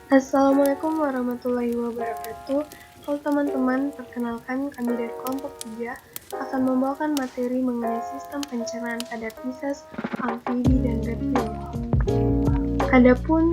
Assalamualaikum warahmatullahi wabarakatuh. Halo teman-teman, perkenalkan kami dari kelompok 3 akan membawakan materi mengenai sistem pencernaan pada Pisces, amfibi, dan reptil. Adapun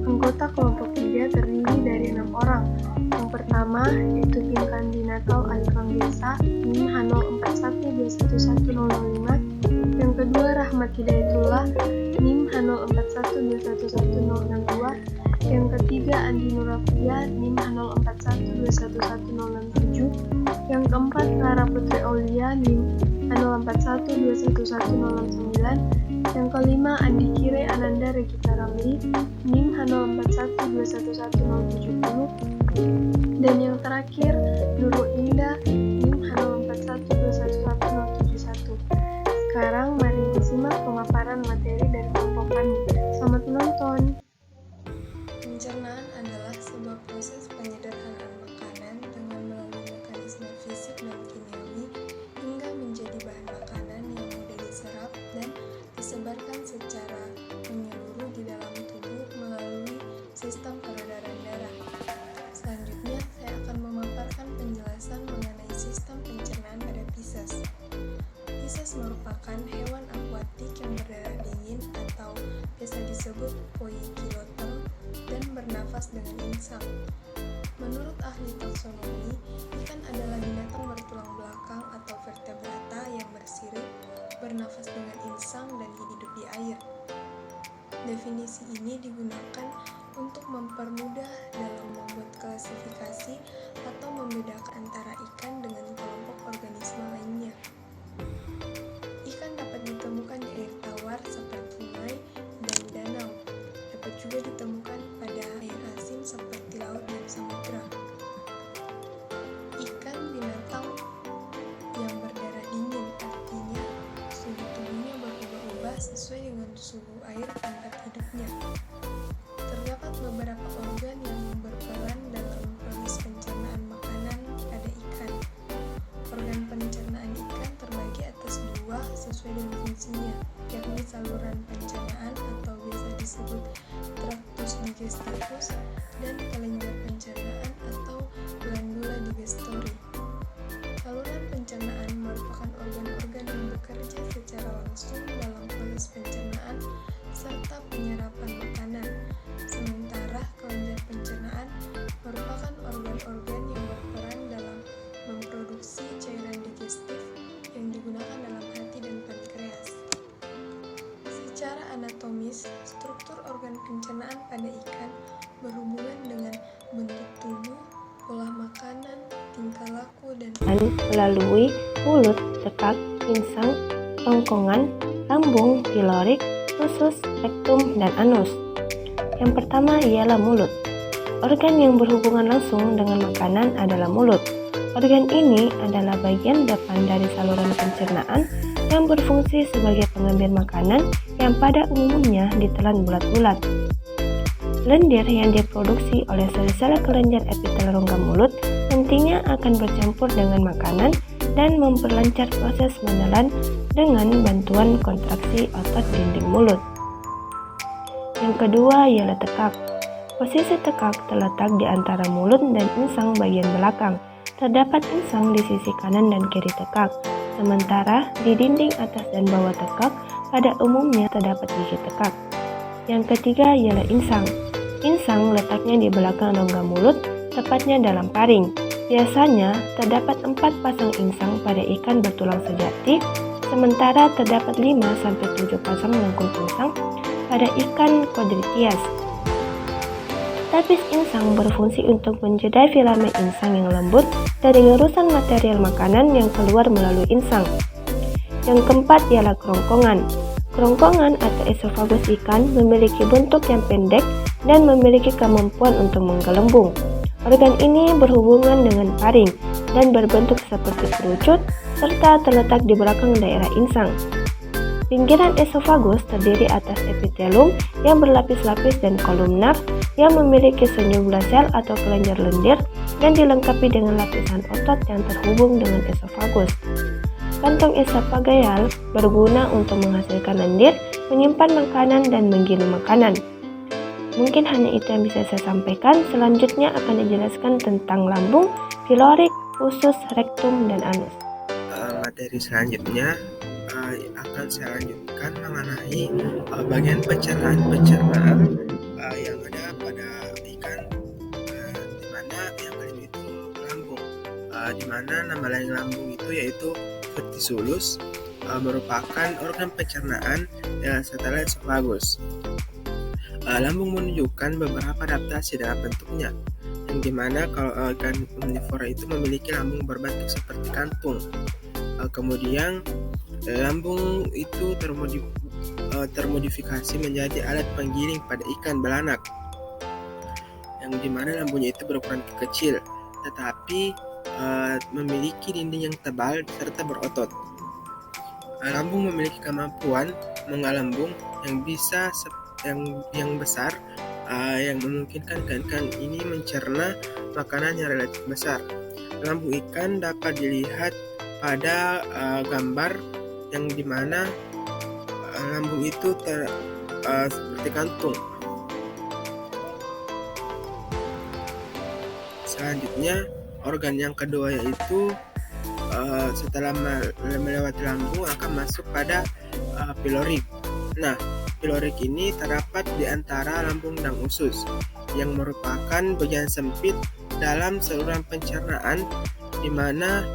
anggota kelompok 3 terdiri dari 6 orang. Yang pertama yaitu Pinkan Binatal Alifang Desa NIM H04121105. Yang kedua Rahmat Hidayatullah NIM H04121162. Yang ketiga Andi Nurafia NIM H04121167. Yang keempat Clara Putri Aulia NIM H04121109. Yang kelima Andi Kire Ananda Regita Ramli NIM H04121170. Dan yang terakhir Nurul Indah NIM H04121171. Sekarang mari disimak pemaparan materi dari kelompok kami. Selamat menonton. Pencernaan adalah sebuah proses penyederhanaan makanan dengan melalui mekanisme fisik dan kimiawi hingga menjadi bahan makanan yang mudah diserap dan disebarkan secara menyeluruh di dalam tubuh melalui sistem peredaran darah. Selanjutnya, saya akan memaparkan penjelasan mengenai sistem pencernaan pada Pisces. Pisces merupakan hewan akuatik yang berdarah dingin atau biasa disebut poikiloter dan bernafas dengan insang. Menurut ahli taksonomi, ikan adalah binatang bertulang belakang atau vertebrata yang bersirip, bernafas dengan insang, dan hidup di air. Definisi ini digunakan untuk mempermudah dalam membuat klasifikasi atau membedakan antara ikan dengan kelompok organisme lainnya. Ikan dapat ditemukan di air tawar seperti sungai dan danau. Dapat juga ditemukan pada air asin seperti laut dan samudra. Ikan binatang yang berdarah dingin, artinya suhu tubuhnya berubah-ubah sesuai dengan suhu air tempat hidupnya. Terdapat beberapa organ yang berperan dalam proses pencernaan makanan pada ikan. Organ pencernaan ikan terbagi atas dua sesuai dengan fungsinya, yakni saluran pencernaan atau biasa disebut traktus digestivus dan kelenjar pencernaan atau glandula digestori. Saluran pencernaan merupakan organ-organ yang bekerja secara langsung dalam proses pencernaan serta penyerapan makanan, sementara kelenjar pencernaan merupakan organ-organ yang berperan dalam memproduksi cairan digestif yang digunakan dalam hati dan pankreas. Secara anatomis, struktur organ pencernaan pada ikan berhubungan dengan bentuk tubuh, pola makanan, tingkah laku, dan melalui mulut, tekak, insang, kerongkongan, lambung, pilorik, usus, rektum, dan anus. Yang pertama ialah mulut. Organ yang berhubungan langsung dengan makanan adalah mulut. Organ ini adalah bagian depan dari saluran pencernaan yang berfungsi sebagai pengambil makanan yang pada umumnya ditelan bulat-bulat. Lendir yang diproduksi oleh sel-sel kelenjar epitel rongga mulut nantinya akan bercampur dengan makanan dan memperlancar proses menelan dengan bantuan kontraksi otot dinding mulut. Yang kedua ialah tekak. Posisi tekak terletak di antara mulut dan insang bagian belakang. Terdapat insang di sisi kanan dan kiri tekak, sementara di dinding atas dan bawah tekak pada umumnya terdapat gigi tekak. Yang ketiga ialah insang. Insang letaknya di belakang rongga mulut, tepatnya dalam paring. Biasanya terdapat 4 pasang insang pada ikan bertulang sejati, sementara terdapat 5-7 pasang lengkung insang pada ikan Codritias. Tapis insang berfungsi untuk menjeda filamen insang yang lembut dari ngerusan material makanan yang keluar melalui insang. Yang keempat ialah kerongkongan. Kerongkongan atau esofagus ikan memiliki bentuk yang pendek dan memiliki kemampuan untuk menggelembung. Organ ini berhubungan dengan paring dan berbentuk seperti kerucut serta terletak di belakang daerah insang. Pinggiran esofagus terdiri atas epitelum yang berlapis-lapis dan kolumnar yang memiliki sejumlah sel atau kelenjar lendir dan dilengkapi dengan lapisan otot yang terhubung dengan esofagus. Kantong esophageal berguna untuk menghasilkan lendir, menyimpan makanan, dan menggiling makanan. Mungkin hanya itu yang bisa saya sampaikan. Selanjutnya akan dijelaskan tentang lambung, pilorik, usus, rektum, dan anus. Materi selanjutnya akan saya lanjutkan mengenai bagian pencernaan yang ada pada ikan, di mana yang kelima itu lambung, di mana nama lain lambung itu yaitu vertisolus, merupakan organ pencernaan setelah esophagus. Lambung menunjukkan beberapa adaptasi dalam bentuknya, yang dimana kalau organ omnivora itu memiliki lambung berbentuk seperti kantung. Kemudian lambung itu termodifikasi menjadi alat penggiling pada ikan belanak, yang dimana lambungnya itu berukuran kecil, tetapi memiliki dinding yang tebal serta berotot. Lambung memiliki kemampuan mengalambung yang bisa yang besar, yang memungkinkan ikan ini mencerna makanan yang relatif besar. Lambung ikan dapat dilihat pada gambar yang dimana lambung itu seperti kantung. Selanjutnya organ yang kedua yaitu setelah melewati lambung akan masuk pada pilorik. Nah, pilorik ini terdapat di antara lambung dan usus, yang merupakan bagian sempit dalam saluran pencernaan, di mana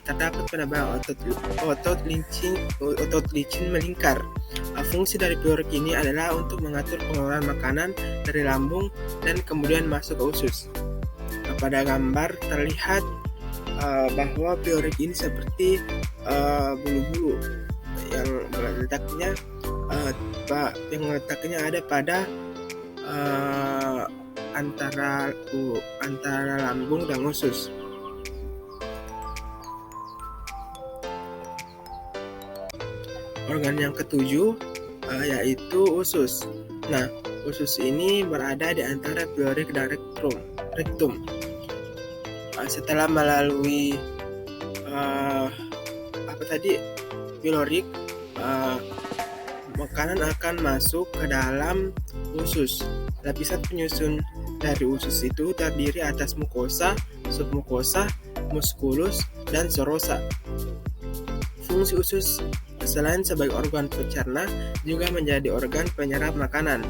terdapat penambahan otot licin melingkar. Fungsi dari pilorik ini adalah untuk mengatur pengeluaran makanan dari lambung dan kemudian masuk ke usus. Pada gambar terlihat bahwa pilorik ini seperti bulu-bulu yang letaknya ada pada antara lambung dan usus. Organ yang ketujuh yaitu usus. Nah, usus ini berada di antara pilorik dan rektum. Setelah melalui pilorik, makanan akan masuk ke dalam usus. Lapisan penyusun dari usus itu terdiri atas mukosa, submukosa, muskulus, dan serosa. Fungsi usus selain sebagai organ pencerna juga menjadi organ penyerap makanan.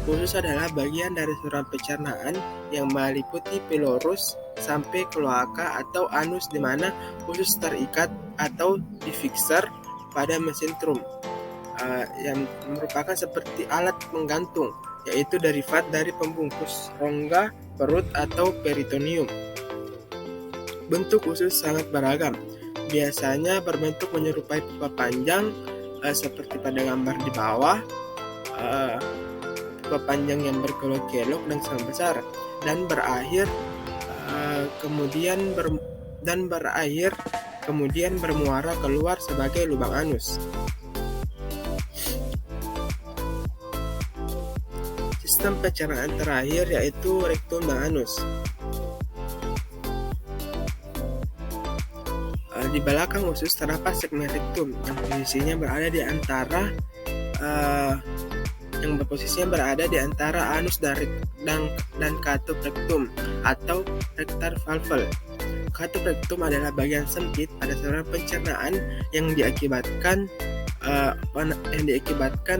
Usus adalah bagian dari saluran pencernaan yang meliputi pilorus sampai kloaka atau anus, di mana usus terikat atau difixer pada mesentrum, yang merupakan seperti alat penggantung, yaitu derivat dari pembungkus rongga perut atau peritoneum. Bentuk usus sangat beragam, biasanya berbentuk menyerupai pipa panjang seperti pada gambar di bawah, pipa panjang yang berkelok-kelok dan sangat besar, dan berakhir kemudian bermuara keluar sebagai lubang anus. Sistem pencernaan terakhir yaitu rektum dan anus. Di belakang usus terdapat segmen rektum yang posisinya berada di antara anus dan katup rektum atau rectal valve. Katup rektum adalah bagian sempit pada saluran pencernaan yang diakibatkan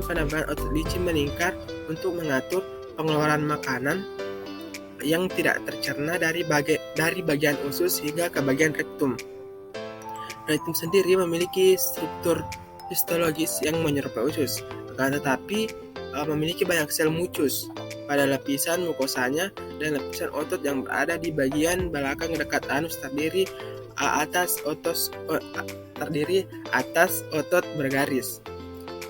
penambahan otot licin melingkar untuk mengatur pengeluaran makanan yang tidak tercerna dari bagian usus hingga ke bagian rektum. Rektum sendiri memiliki struktur histologis yang menyerupai usus, akan tetapi memiliki banyak sel mucus pada lapisan mukosanya, dan lapisan otot yang berada di bagian belakang dekat anus terdiri atas otot bergaris.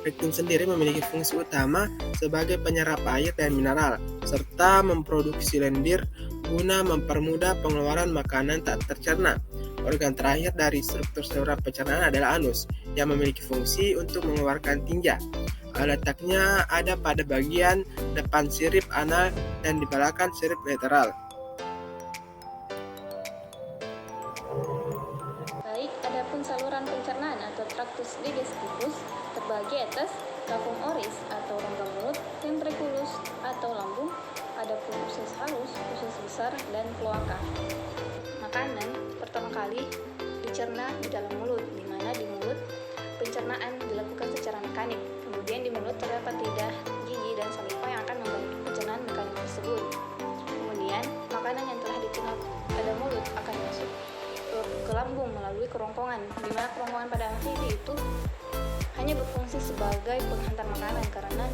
Rektum sendiri memiliki fungsi utama sebagai penyerap air dan mineral, serta memproduksi lendir guna mempermudah pengeluaran makanan tak tercerna. Organ terakhir dari struktur saluran pencernaan adalah anus, yang memiliki fungsi untuk mengeluarkan tinja. Letaknya ada pada bagian depan sirip anal dan di belakang sirip lateral. Baik, adapun saluran pencernaan atau traktus digestivus Bagian atas cavum oris atau rongga mulut, ventriculus atau lambung, adapun usus halus, usus besar, dan kloaka. Makanan pertama kali dicerna di dalam mulut, di mana di mulut pencernaan dilakukan secara mekanik. Kemudian di mulut terdapat lidah, gigi, dan saliva yang akan membantu pencernaan mekanik tersebut. Kemudian makanan yang telah dicerna pada mulut akan masuk ke lambung melalui kerongkongan, di mana kerongkongan pada amfibi itu hanya berfungsi sebagai penghantar makanan karena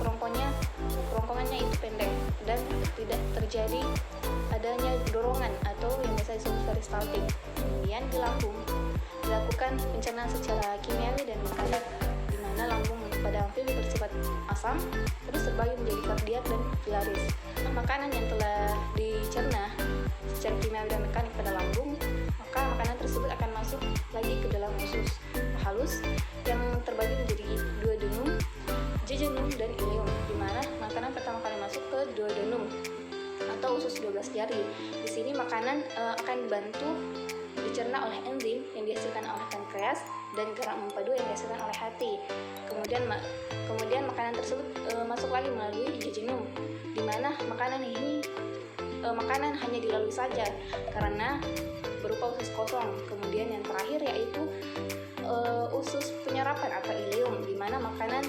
kerongkongannya itu pendek dan tidak terjadi adanya dorongan atau yang biasa disebut peristaltik. Kemudian di lambung dilakukan pencernaan secara kimiawi dan mekanik, di mana lambung pada amfibi bersifat asam, terus terbagi menjadi kardiak dan pilaris. Makanan yang telah dicerna secara kimiawi dan mekanik pada lambung, maka makanan tersebut akan masuk lagi ke dalam usus halus yang terbagi menjadi duodenum, jejunum, dan ileum, di mana makanan pertama kali masuk ke duodenum atau usus 12 jari. Di sini makanan akan dibantu dicerna oleh enzim yang dihasilkan oleh pankreas dan gerak mempadu yang dihasilkan oleh hati. Kemudian makanan tersebut masuk lagi melalui jejunum, di mana makanan hanya dilalui saja karena berupa usus kosong. Kemudian yang terakhir yaitu usus penyerapan atau ileum, di mana makanan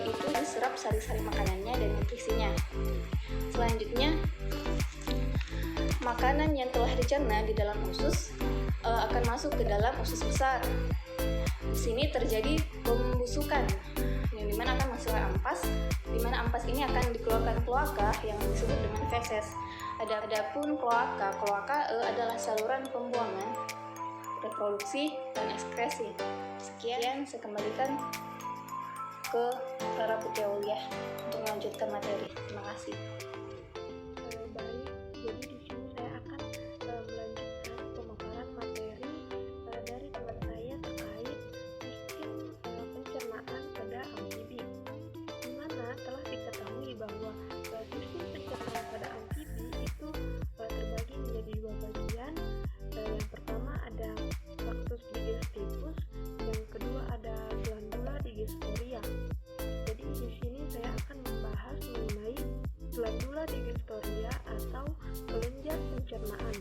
itu diserap sari-sari makanannya dan nutrisinya. Selanjutnya, makanan yang telah dicerna di dalam usus akan masuk ke dalam usus besar. Di sini terjadi pembusukan, yang dimana akan masuk ke ampas, di mana ampas ini akan dikeluarkan kloaka yang disebut dengan feses. Adapun kloaka adalah saluran pembuangan, reproduksi, dan ekskresi. Sekian, saya kembalikan ke Clara Putri Auliah untuk melanjutkan materi. Terima kasih. Baik, jadi di sini saya akan melanjutkan pemaparan materi dari teman saya terkait sistem pencernaan pada amfibi. Di mana telah diketahui bahwa sistem pencernaan pada amfibi itu terbagi menjadi dua bagian. Yang pertama ada traktus digestivus, yang kedua ada glandula digestoria. Jadi di sini saya akan membahas mengenai glandula digestoria atau kelenjar pencernaan.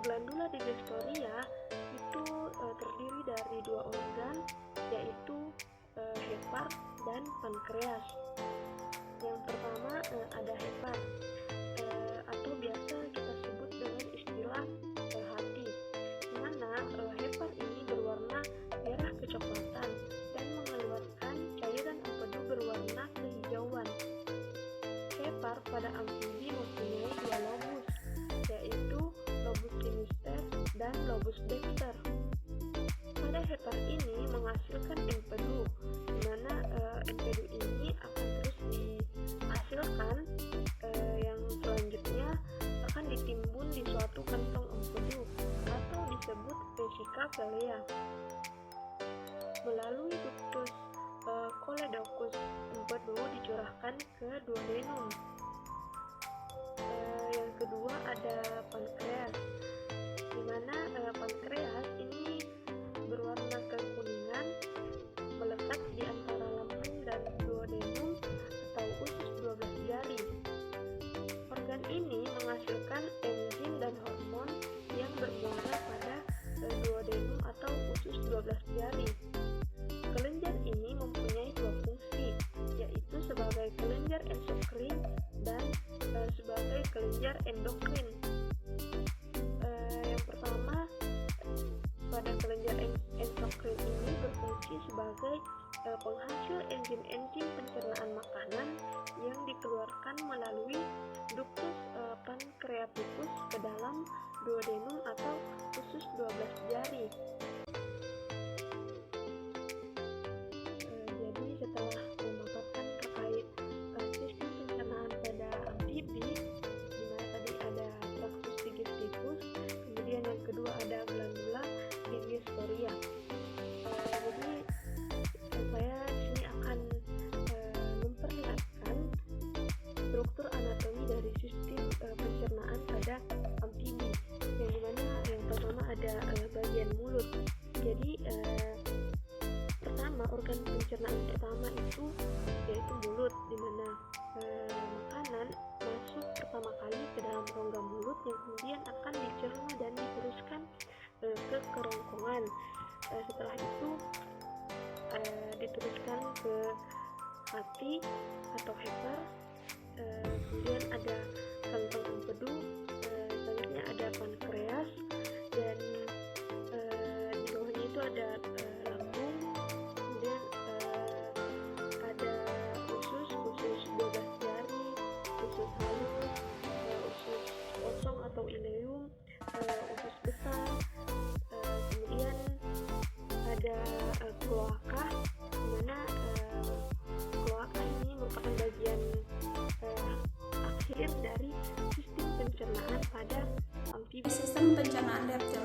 Glandula digestoria itu terdiri dari dua organ, yaitu hepar dan pankreas. Yang pertama ada hepar, atau biasa kita sebut dengan istilah hati, di mana hepar ini berwarna merah kecoklatan dan mengeluarkan cairan empedu berwarna kehijauan. Hepar pada amfibi mempunyai dua lobus, yaitu lobus sinister dan lobus dexter. Pada hepar ini menghasilkan empedu, di mana empedu ini akan terus dihasilkan yang selanjutnya akan ditimbun di suatu kantong empedu atau disebut vesika velea. Melalui ductus choledochus, empedu dicurahkan ke duodenum. Yang kedua ada pankreas, di mana pankreas ini berwarna kekuningan, melekat di antara lambung dan duodenum atau usus 12 jari. Organ ini menghasilkan enzim dan hormon yang bermuara pada duodenum atau usus 12 jari. Kelenjar ini mempunyai dua fungsi, yaitu sebagai kelenjar eksokrin dan sebagai kelenjar endokrin. Yang pertama, pada kelenjar eksokrin ini berfungsi sebagai penghasil enzim-enzim pencernaan makanan yang dikeluarkan melalui ductus pancreaticus ke dalam duodenum atau usus 12 jari. Jadi setelah memaparkan terkait sistem pencernaan pada amfibi, di mana tadi ada traktus digestivus, kemudian yang kedua ada glandula digestoria. Jadi saya di sini akan memperlihatkan struktur anatomi dari sistem pencernaan pada amfibi, yang dimana yang pertama ada bagian mulut. mulut, di mana makanan masuk pertama kali ke dalam rongga mulut yang kemudian akan dicerna dan diteruskan ke kerongkongan. Setelah itu diteruskan ke hati atau hepar, kemudian ada kantong empedu, selanjutnya ada pankreas, dan di bawahnya itu ada lambung, kemudian ada usus 12 jari, usus halus, usus kosong atau ileum, usus besar, kemudian ada kloaka, di mana kloaka ini merupakan bagian akhir dari sistem pencernaan pada amfibi. Sistem pencernaan reptil.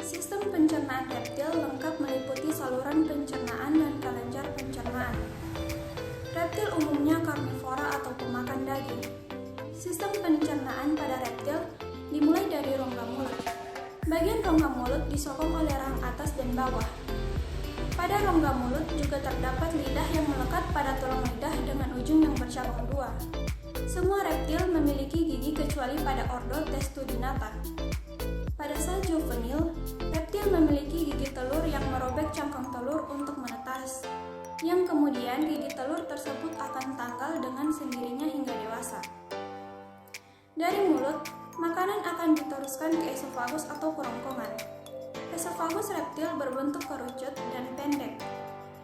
Sistem pencernaan reptil lengkap meliputi saluran pencernaan dan kelenjar pencernaan. Reptil umumnya karnivora atau pemakan daging. Sistem pencernaan pada reptil dimulai dari rongga mulut. Bagian rongga mulut disokong oleh rahang atas dan bawah. Pada rongga mulut juga terdapat lidah yang melekat pada tulang lidah dengan ujung yang bercabang dua. Semua reptil memiliki gigi kecuali pada ordo Testudinata. Pada saat juvenil, reptil memiliki gigi telur yang merobek cangkang telur untuk menetas, yang kemudian gigi telur tersebut akan tanggal dengan sendirinya hingga dewasa. Dari mulut, makanan akan diteruskan ke esofagus atau kerongkongan. Esofagus reptil berbentuk kerucut dan pendek.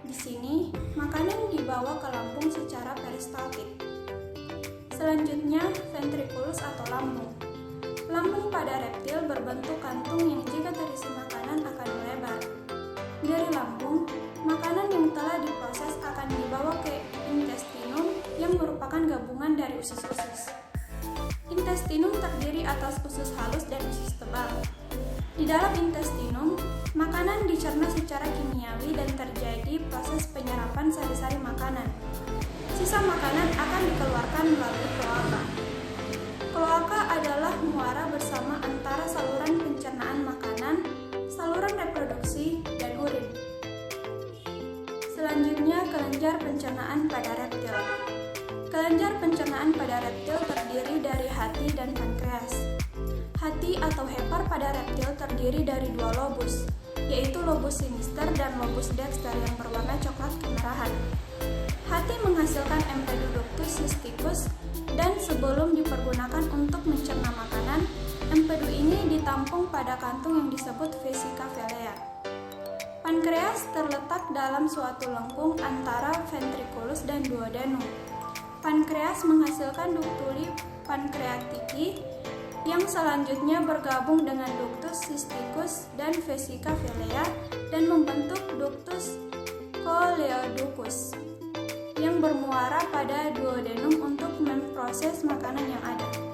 Di sini, makanan dibawa ke lambung secara peristaltik. Selanjutnya, ventriculus atau lambung. Lambung pada reptil berbentuk kantung yang jika terisi makanan akan melebar. Dari lambung, makanan yang telah diproses akan dibawa ke intestinum yang merupakan gabungan dari usus-usus. Intestinum terdiri atas usus halus dan usus tebal. Di dalam intestinum, makanan dicerna secara kimiawi dan terjadi proses penyerapan sari-sari makanan. Sisa makanan akan dikeluarkan melalui kloaka. Kloaka adalah muara bersama antara saluran pencernaan makanan, saluran reproduksi, dan urin. Selanjutnya, kelenjar pencernaan pada reptil. Kelenjar pencernaan pada reptil terdiri dari hati dan pankreas. Hati atau hepar pada reptil terdiri dari dua lobus, yaitu lobus sinister dan lobus dexter yang berwarna coklat kemerahan. Hati menghasilkan empedoductus cysticus dan sebelum dipergunakan untuk mencerna makanan, empedu ini ditampung pada kantung yang disebut vesica velea. Pankreas terletak dalam suatu lengkung antara ventriculus dan duodenum. Pankreas menghasilkan ductuli pancreatiki yang selanjutnya bergabung dengan ductus cysticus dan vesica velea dan membentuk ductus coleoductus yang bermuara pada duodenum untuk memproses makanan yang ada.